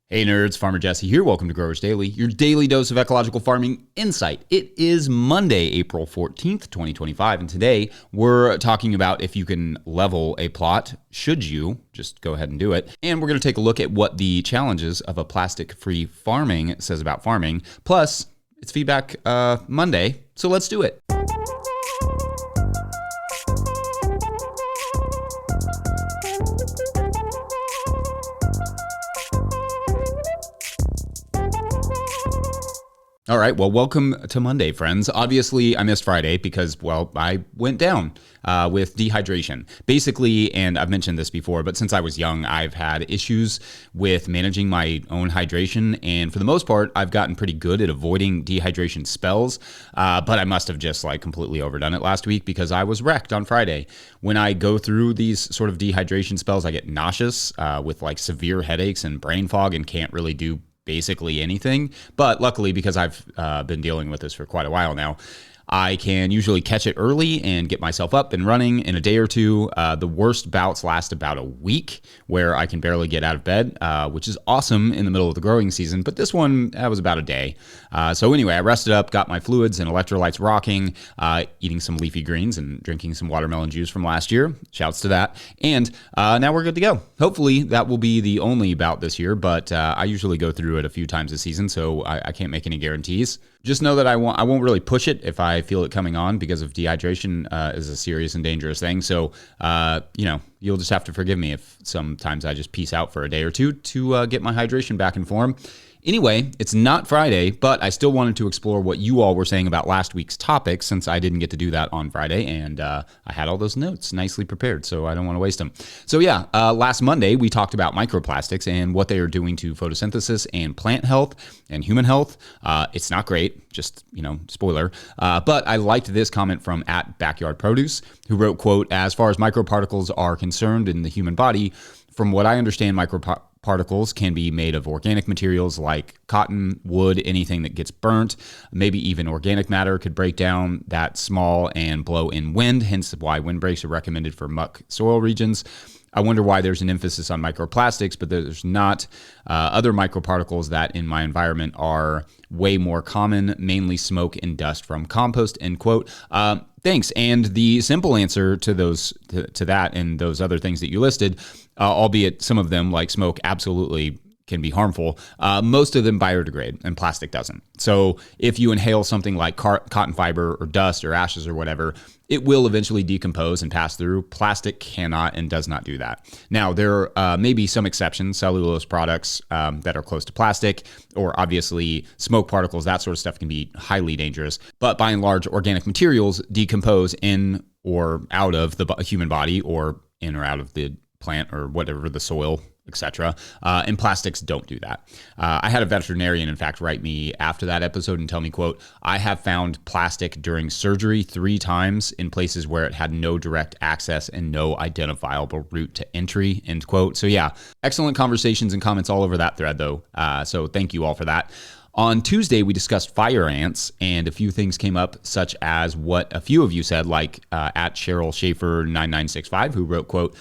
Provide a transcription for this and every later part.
Hey nerds, Farmer Jesse here. Welcome to Growers Daily, your daily dose of ecological farming insight. It is Monday, April 14th, 2025, and today we're talking about if you can level a plot. Should you? Just go ahead and do it. And we're going to take a look at what the challenges of a plastic-free farming says about farming. Plus, it's Feedback Monday, so let's do it. All right, well, welcome to Monday, friends. Obviously, I missed Friday because, well, I went down with dehydration. Basically, and I've mentioned this before, but since I was young, I've had issues with managing my own hydration, and for the most part, I've gotten pretty good at avoiding dehydration spells, but I must have just completely overdone it last week because I was wrecked on Friday. When I go through these sort of dehydration spells, I get nauseous with severe headaches and brain fog and can't really do basically anything. But luckily, because I've been dealing with this for quite a while now, I can usually catch it early and get myself up and running in a day or two. The worst bouts last about a week where I can barely get out of bed, which is awesome in the middle of the growing season. But this one, that was about a day. So anyway, I rested up, got my fluids and electrolytes rocking, eating some leafy greens and drinking some watermelon juice from last year. Shouts to that. And now we're good to go. Hopefully that will be the only bout this year, but I usually go through it a few times a season, so I can't make any guarantees. Just know that I won't really push it if I feel it coming on because of dehydration is a serious and dangerous thing. So, you'll just have to forgive me if sometimes I just peace out for a day or two to get my hydration back in form. Anyway, it's not Friday, but I still wanted to explore what you all were saying about last week's topic since I didn't get to do that on Friday, and I had all those notes nicely prepared, so I don't want to waste them. So yeah, last Monday we talked about microplastics and what they are doing to photosynthesis and plant health and human health. It's not great, just, spoiler. But I liked this comment from @BackyardProduce, who wrote, quote, "As far as microparticles are concerned in the human body, from what I understand, microparticles can be made of organic materials like cotton, wood, anything that gets burnt. Maybe even organic matter could break down that small and blow in wind, hence why windbreaks are recommended for muck soil regions. I wonder why there's an emphasis on microplastics, but there's not other microparticles that in my environment are way more common, mainly smoke and dust from compost," end quote. Thanks. And the simple answer to those to that and those other things that you listed, albeit some of them like smoke absolutely can be harmful, most of them biodegrade and plastic doesn't. So if you inhale something like cotton fiber or dust or ashes or whatever, it will eventually decompose and pass through. Plastic cannot and does not do that. Now, there may be some exceptions, cellulose products that are close to plastic, or obviously smoke particles, that sort of stuff can be highly dangerous. But by and large, organic materials decompose in or out of the human body or in or out of the plant or whatever, the soil, etc. And plastics don't do that. I had a veterinarian, in fact, write me after that episode and tell me, quote, "I have found plastic during surgery 3 times in places where it had no direct access and no identifiable route to entry," end quote. So yeah, excellent conversations and comments all over that thread though. So thank you all for that. On Tuesday, we discussed fire ants, and a few things came up, such as what a few of you said, like @Cheryl Schaefer 9965, who wrote, quote,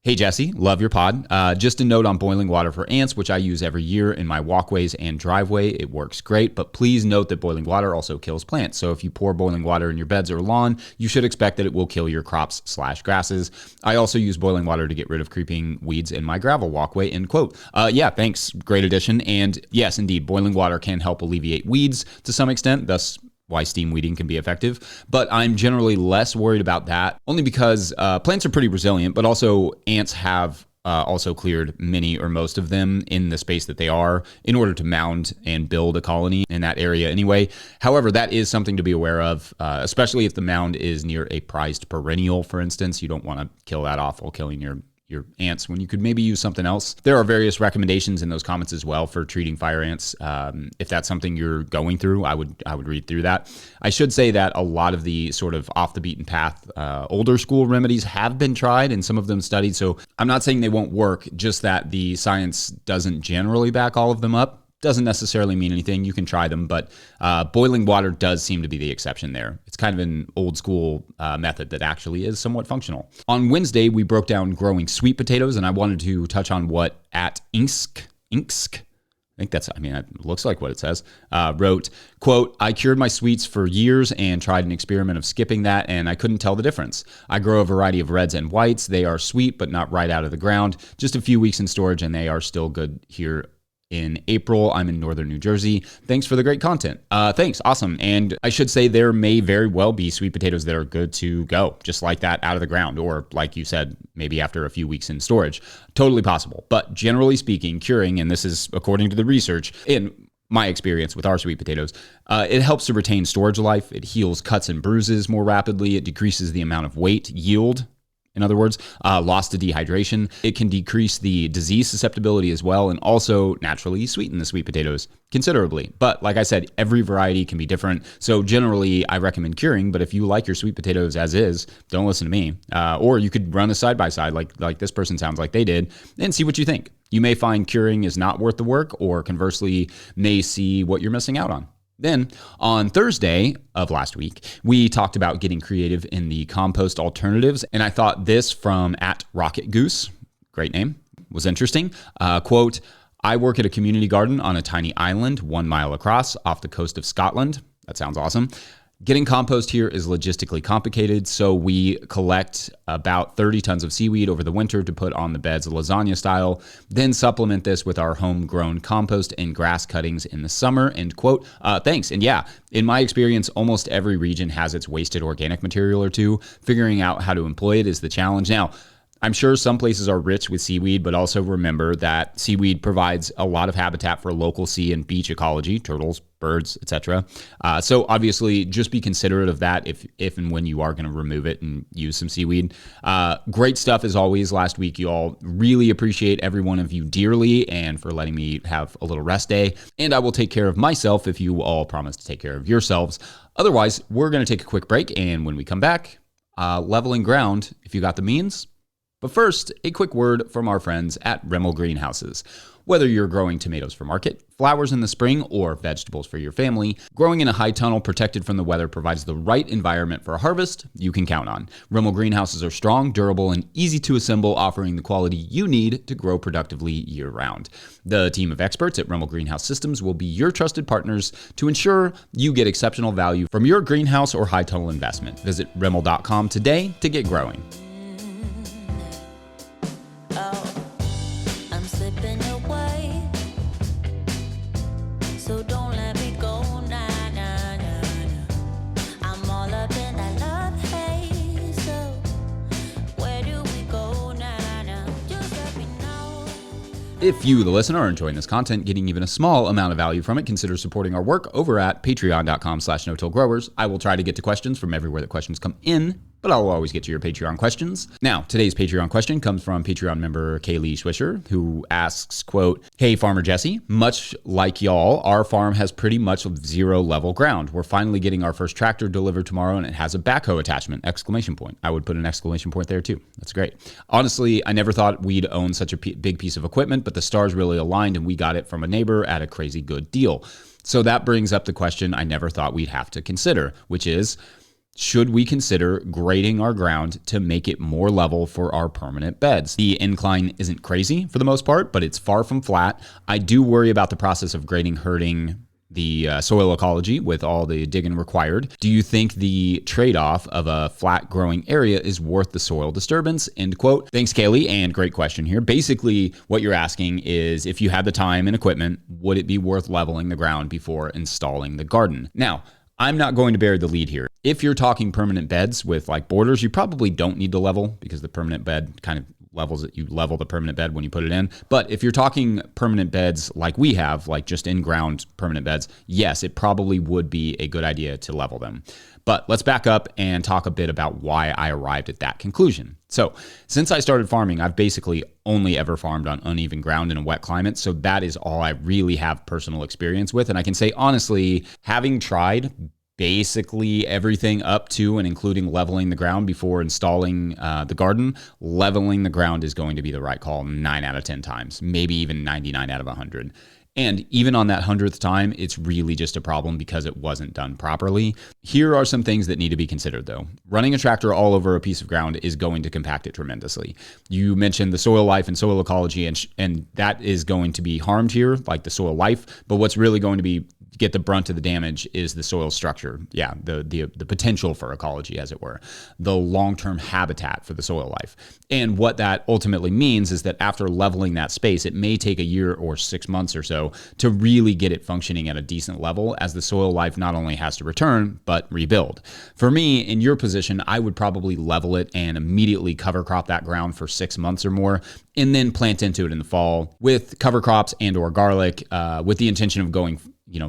"Hey Jesse, love your pod. Just a note on boiling water for ants, which I use every year in my walkways and driveway. It works great, but please note that boiling water also kills plants. So if you pour boiling water in your beds or lawn, you should expect that it will kill your crops/grasses. I also use boiling water to get rid of creeping weeds in my gravel walkway," end quote. Yeah, thanks. Great addition. And yes, indeed, boiling water can help alleviate weeds to some extent, thus why steam weeding can be effective, but I'm generally less worried about that, only because plants are pretty resilient, but also ants have also cleared many or most of them in the space that they are in order to mound and build a colony in that area anyway. However, that is something to be aware of, especially if the mound is near a prized perennial, for instance. You don't want to kill that off while killing your ants when you could maybe use something else. There are various recommendations in those comments as well for treating fire ants. If that's something you're going through, I would read through that. I should say that a lot of the sort of off the beaten path, older school remedies have been tried and some of them studied. So I'm not saying they won't work, just that the science doesn't generally back all of them up. Doesn't necessarily mean anything. You can try them, but boiling water does seem to be the exception there. It's kind of an old school method that actually is somewhat functional. On Wednesday, we broke down growing sweet potatoes, and I wanted to touch on what @Insk Inksk, it looks like what it says, wrote, quote, I cured my sweets for years and tried an experiment of skipping that, and I couldn't tell the difference. I grow a variety of reds and whites. They are sweet, but not right out of the ground. Just a few weeks in storage, and they are still good here in April. I'm in northern New Jersey. Thanks for the great content. Thanks. Awesome. And I should say there may very well be sweet potatoes that are good to go, just like that out of the ground, or like you said, maybe after a few weeks in storage. Totally possible. But generally speaking, curing, and this is according to the research, in my experience with our sweet potatoes, it helps to retain storage life. It heals cuts and bruises more rapidly. It decreases the amount of weight, yield, in other words, loss to dehydration. It can decrease the disease susceptibility as well, and also naturally sweeten the sweet potatoes considerably. But like I said, every variety can be different. So generally, I recommend curing. But if you like your sweet potatoes as is, don't listen to me. Or you could run a side-by-side like this person sounds like they did and see what you think. You may find curing is not worth the work, or conversely, may see what you're missing out on. Then on Thursday of last week, we talked about getting creative in the compost alternatives. And I thought this from @RocketGoose, great name, was interesting. Quote, I work at a community garden on a tiny island 1 mile across off the coast of Scotland. That sounds awesome. Getting compost here is logistically complicated, so we collect about 30 tons of seaweed over the winter to put on the beds lasagna style, then supplement this with our homegrown compost and grass cuttings in the summer, end quote. Thanks. And yeah, in my experience, almost every region has its wasted organic material or two. Figuring out how to employ it is the challenge. Now, I'm sure some places are rich with seaweed, but also remember that seaweed provides a lot of habitat for local sea and beach ecology, turtles, birds, etc. So obviously, just be considerate of that if and when you are going to remove it and use some seaweed. Great stuff as always last week, you all. Really appreciate every one of you dearly and for letting me have a little rest day. And I will take care of myself if you all promise to take care of yourselves. Otherwise, we're going to take a quick break, and when we come back, leveling ground, if you got the means. But first, a quick word from our friends at Rimmel Greenhouses. Whether you're growing tomatoes for market, flowers in the spring, or vegetables for your family, growing in a high tunnel protected from the weather provides the right environment for a harvest you can count on. Rimmel Greenhouses are strong, durable, and easy to assemble, offering the quality you need to grow productively year-round. The team of experts at Rimmel Greenhouse Systems will be your trusted partners to ensure you get exceptional value from your greenhouse or high tunnel investment. Visit Rimmel.com today to get growing. If you, the listener, are enjoying this content, getting even a small amount of value from it, consider supporting our work over at patreon.com/no-till-growers. I will try to get to questions from everywhere that questions come in, but I'll always get to your Patreon questions. Now, today's Patreon question comes from Patreon member Kaylee Swisher, who asks, quote, Hey, Farmer Jesse, much like y'all, our farm has pretty much zero level ground. We're finally getting our first tractor delivered tomorrow, and it has a backhoe attachment, exclamation point. I would put an exclamation point there too. That's great. Honestly, I never thought we'd own such a big piece of equipment, but the stars really aligned, and we got it from a neighbor at a crazy good deal. So that brings up the question I never thought we'd have to consider, which is, should we consider grading our ground to make it more level for our permanent beds? The incline isn't crazy for the most part, but it's far from flat. I do worry about the process of grading hurting the soil ecology with all the digging required. Do you think the trade-off of a flat growing area is worth the soil disturbance? End quote. Thanks, Kaylee, and great question here. Basically, what you're asking is, if you had the time and equipment, would it be worth leveling the ground before installing the garden? Now, I'm not going to bury the lead here. If you're talking permanent beds with like borders, you probably don't need to level because the permanent bed kind of levels it. You level the permanent bed when you put it in. But if you're talking permanent beds like we have, like just in-ground permanent beds, yes, it probably would be a good idea to level them. But let's back up and talk a bit about why I arrived at that conclusion. So since I started farming, I've basically only ever farmed on uneven ground in a wet climate. So that is all I really have personal experience with. And I can say honestly, having tried basically everything up to and including leveling the ground before installing the garden, leveling the ground is going to be the right call 9 out of 10 times, maybe even 99 out of 100. And even on that 100th time, it's really just a problem because it wasn't done properly. Here are some things that need to be considered though. Running a tractor all over a piece of ground is going to compact it tremendously. You mentioned the soil life and soil ecology, and that is going to be harmed here, like the soil life. But what's really going to get the brunt of the damage is the soil structure. Yeah, the potential for ecology, as it were, the long-term habitat for the soil life. And what that ultimately means is that after leveling that space, it may take a year or 6 months or so to really get it functioning at a decent level, as the soil life not only has to return, but rebuild. For me, in your position, I would probably level it and immediately cover crop that ground for 6 months or more, and then plant into it in the fall with cover crops and or garlic, with the intention of going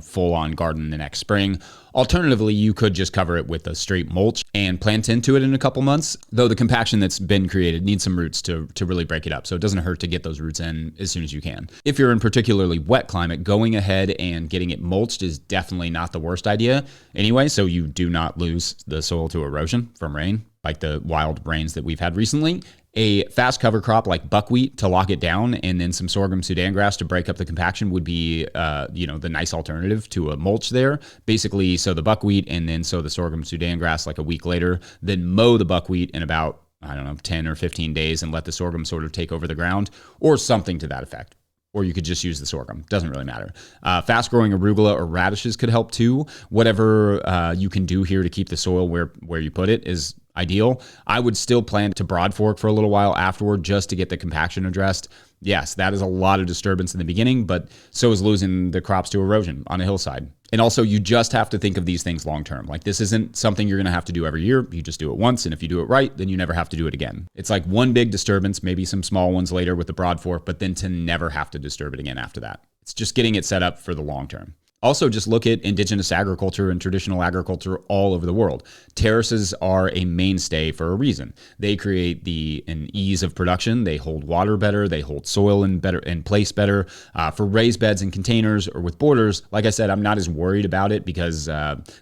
full on garden the next spring. Alternatively, you could just cover it with a straight mulch and plant into it in a couple months, though the compaction that's been created needs some roots to really break it up. So it doesn't hurt to get those roots in as soon as you can. If you're in particularly wet climate, going ahead and getting it mulched is definitely not the worst idea anyway, so you do not lose the soil to erosion from rain, like the wild rains that we've had recently. A fast cover crop like buckwheat to lock it down, and then some sorghum Sudan grass to break up the compaction would be, the nice alternative to a mulch there. Basically, sow the buckwheat and then sow the sorghum Sudan grass like a week later, then mow the buckwheat in about, 10 or 15 days and let the sorghum sort of take over the ground, or something to that effect. Or you could just use the sorghum. Doesn't really matter. Fast-growing arugula or radishes could help too. Whatever you can do here to keep the soil where you put it is ideal. I would still plan to broad fork for a little while afterward just to get the compaction addressed. Yes, that is a lot of disturbance in the beginning, but so is losing the crops to erosion on a hillside. And also, you just have to think of these things long term. Like, this isn't something you're going to have to do every year. You just do it once, and if you do it right, then you never have to do it again. It's like one big disturbance, maybe some small ones later with the broad fork, but then to never have to disturb it again after that. It's just getting it set up for the long term. Also, just look at indigenous agriculture and traditional agriculture all over the world. Terraces are a mainstay for a reason. They create an ease of production. They hold water better. They hold soil in place better. For raised beds and containers or with borders, like I said, I'm not as worried about it because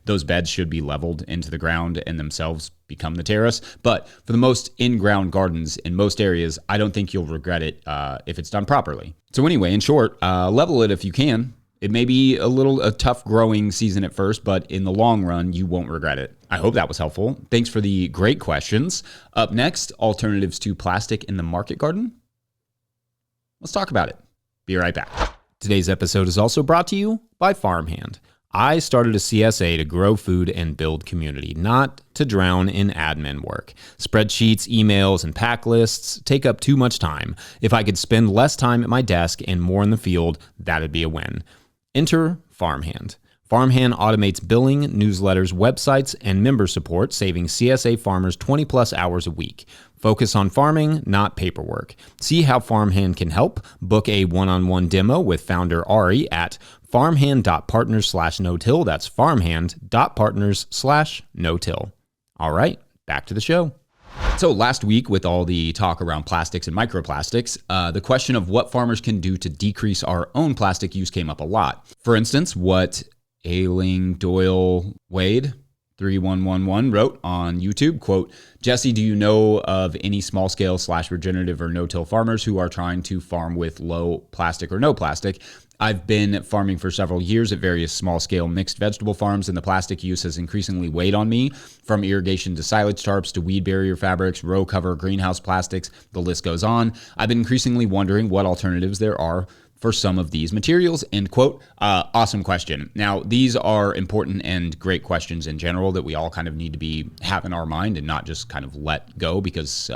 those beds should be leveled into the ground and themselves become the terrace. But for the most in-ground gardens in most areas, I don't think you'll regret it if it's done properly. So anyway, in short, level it if you can. It may be a tough growing season at first, but in the long run, you won't regret it. I hope that was helpful. Thanks for the great questions. Up next, alternatives to plastic in the market garden. Let's talk about it. Be right back. Today's episode is also brought to you by Farmhand. I started a CSA to grow food and build community, not to drown in admin work. Spreadsheets, emails, and pack lists take up too much time. If I could spend less time at my desk and more in the field, that'd be a win. Enter Farmhand. Farmhand automates billing, newsletters, websites, and member support, saving CSA farmers 20 plus hours a week. Focus on farming, not paperwork. See how Farmhand can help. Book a one-on-one demo with founder Ari at farmhand.partners/no-till. That's farmhand.partners/no-till. All right, back to the show. So last week, with all the talk around plastics and microplastics, the question of what farmers can do to decrease our own plastic use came up a lot. For instance, what Ailing Doyle Wade 3111 wrote on YouTube, quote, "Jesse, do you know of any small scale / regenerative or no-till farmers who are trying to farm with low plastic or no plastic? I've been farming for several years at various small-scale mixed vegetable farms, and the plastic use has increasingly weighed on me, from irrigation to silage tarps to weed barrier fabrics, row cover, greenhouse plastics, the list goes on. I've been increasingly wondering what alternatives there are for some of these materials," end quote. Awesome question. Now, these are important and great questions in general that we all kind of need to have in our mind and not just kind of let go because,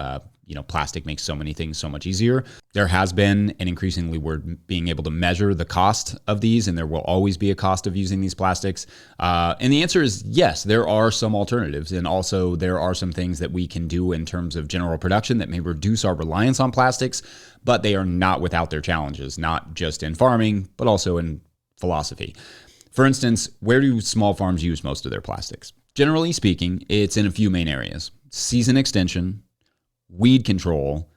plastic makes so many things so much easier. There has been, and increasingly we're being able to measure the cost of these, and there will always be a cost of using these plastics. And the answer is yes, there are some alternatives. And also there are some things that we can do in terms of general production that may reduce our reliance on plastics, but they are not without their challenges, not just in farming, but also in philosophy. For instance, where do small farms use most of their plastics? Generally speaking, it's in a few main areas: season extension, weed control,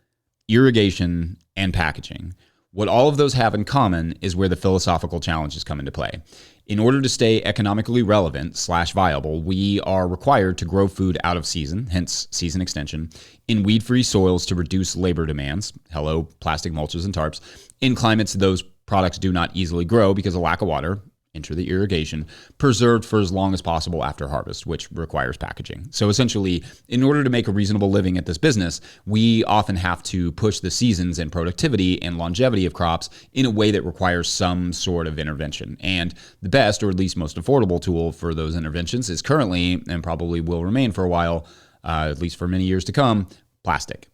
irrigation, and packaging. What all of those have in common is where the philosophical challenges come into play. In order to stay economically relevant / viable, we are required to grow food out of season, hence season extension, in weed-free soils to reduce labor demands, hello, plastic mulches and tarps, in climates those Products do not easily grow because of lack of water. Enter the irrigation, preserved for as long as possible after harvest, which requires packaging. So essentially, in order to make a reasonable living at this business, we often have to push the seasons and productivity and longevity of crops in a way that requires some sort of intervention. And the best, or at least most affordable tool for those interventions is currently, and probably will remain for a while, at least for many years to come, plastic.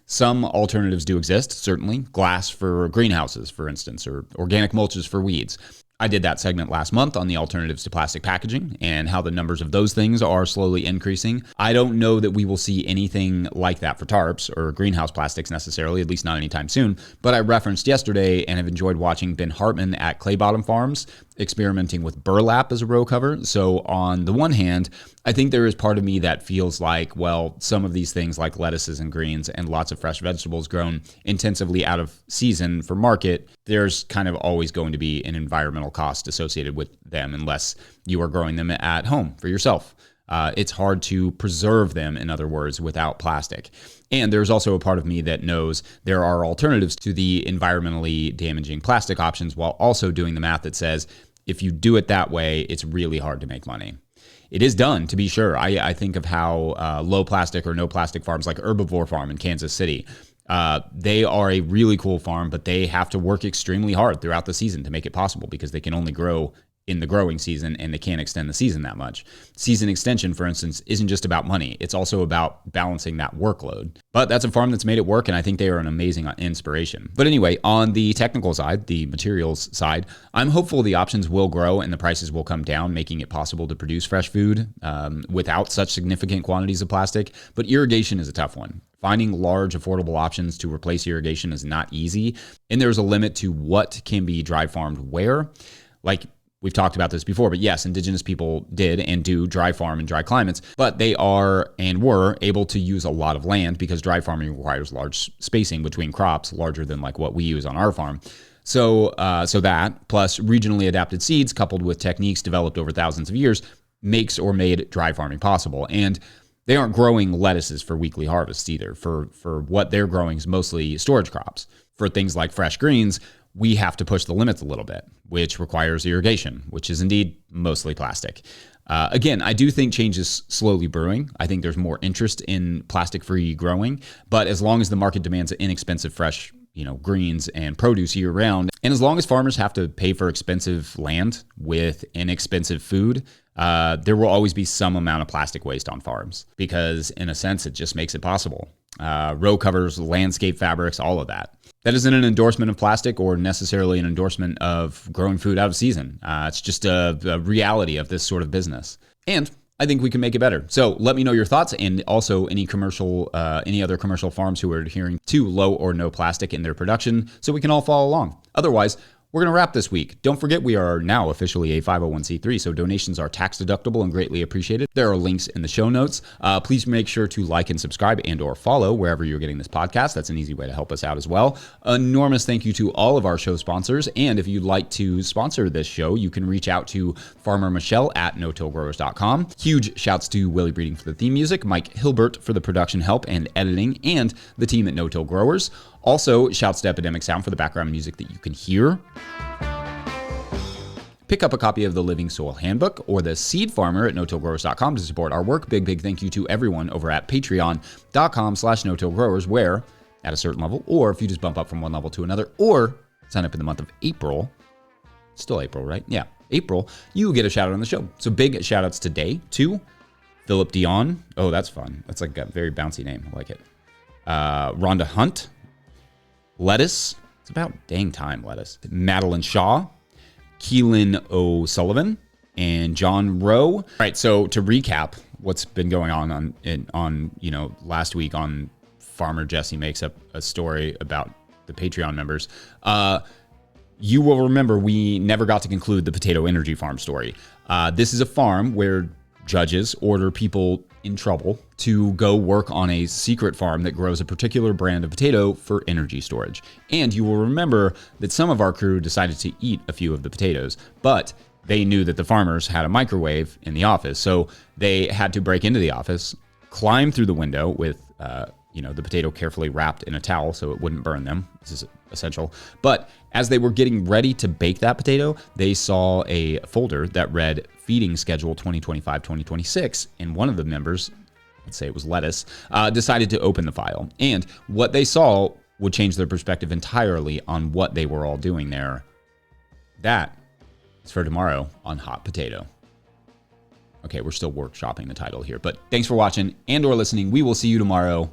Some alternatives do exist, certainly. Glass for greenhouses, for instance, or organic mulches for weeds. I did that segment last month on the alternatives to plastic packaging and how the numbers of those things are slowly increasing. I don't know that we will see anything like that for tarps or greenhouse plastics necessarily, at least not anytime soon. But I referenced yesterday and have enjoyed watching Ben Hartman at Clay Bottom Farms experimenting with burlap as a row cover. So on the one hand, I think there is part of me that feels like, well, some of these things like lettuces and greens and lots of fresh vegetables grown intensively out of season for market, there's kind of always going to be an environmental cost associated with them unless you are growing them at home for yourself. It's hard to preserve them, in other words, without plastic. And there's also a part of me that knows there are alternatives to the environmentally damaging plastic options while also doing the math that says, if you do it that way, it's really hard to make money. It is done, to be sure. I think of how low plastic or no plastic farms like Herbivore Farm in Kansas City, they are a really cool farm, but they have to work extremely hard throughout the season to make it possible because they can only grow in the growing season and they can't extend the season that much. Season extension, for instance, isn't just about money. It's also about balancing that workload. But that's a farm that's made it work, and I think they are an amazing inspiration. But anyway, on the technical side, the materials side, I'm hopeful the options will grow and the prices will come down, making it possible to produce fresh food without such significant quantities of plastic. But irrigation is a tough one. Finding large, affordable options to replace irrigation is not easy, and there's a limit to what can be dry farmed where. Like, we've talked about this before, but yes, indigenous people did and do dry farm in dry climates, but they are and were able to use a lot of land because dry farming requires large spacing between crops, larger than like what we use on our farm. So that, plus regionally adapted seeds coupled with techniques developed over thousands of years, makes or made dry farming possible. And they aren't growing lettuces for weekly harvests either. For what they're growing is mostly storage crops. For things like fresh greens, we have to push the limits a little bit, which requires irrigation, which is indeed mostly plastic. Again, I do think change is slowly brewing. I think there's more interest in plastic-free growing, but as long as the market demands inexpensive fresh, greens and produce year round, and as long as farmers have to pay for expensive land with inexpensive food, there will always be some amount of plastic waste on farms because, in a sense, it just makes it possible. Row covers, landscape fabrics, all of that. That isn't an endorsement of plastic or necessarily an endorsement of growing food out of season. It's just a reality of this sort of business. And I think we can make it better. So let me know your thoughts and also any other commercial farms who are adhering to low or no plastic in their production so we can all follow along. Otherwise, we're going to wrap this week. Don't forget we are now officially a 501c3, so donations are tax deductible and greatly appreciated. There are links in the show notes. Please make sure to like and subscribe and or follow wherever you're getting this podcast. That's an easy way to help us out as well. Enormous thank you to all of our show sponsors. And if you'd like to sponsor this show, you can reach out to Farmer Michelle at no-tillgrowers.com. Huge shouts to Willie Breeding for the theme music, Mike Hilbert for the production help and editing, and the team at No Till Growers. Also, shouts to Epidemic Sound for the background music that you can hear. Pick up a copy of the Living Soil Handbook or the Seed Farmer at no-tillgrowers.com to support our work. Big thank you to everyone over at patreon.com/no-tillgrowers, where at a certain level, or if you just bump up from one level to another, or sign up in the month of April, still April, right? Yeah, April, you get a shout out on the show. So big shout outs today to Philip Dion. Oh, that's fun. That's like a very bouncy name. I like it. Rhonda Hunt. Lettuce. It's about dang time, Lettuce. Madeline Shaw. Keelan O'Sullivan. And John Rowe. All right, so to recap what's been going on last week on Farmer Jesse Makes Up a Story about the Patreon members. You will remember we never got to conclude the Potato Energy Farm story. This is a farm where judges order people in trouble to go work on a secret farm that grows a particular brand of potato for energy storage. And you will remember that some of our crew decided to eat a few of the potatoes, but they knew that the farmers had a microwave in the office. So they had to break into the office, climb through the window with, the potato carefully wrapped in a towel so it wouldn't burn them. This is essential. But as they were getting ready to bake that potato, they saw a folder that read Feeding Schedule 2025-2026, and one of the members, let's say it was Lettuce, decided to open the file. And what they saw would change their perspective entirely on what they were all doing there. That is for tomorrow on Hot Potato. Okay, we're still workshopping the title here, but thanks for watching and or listening. We will see you tomorrow.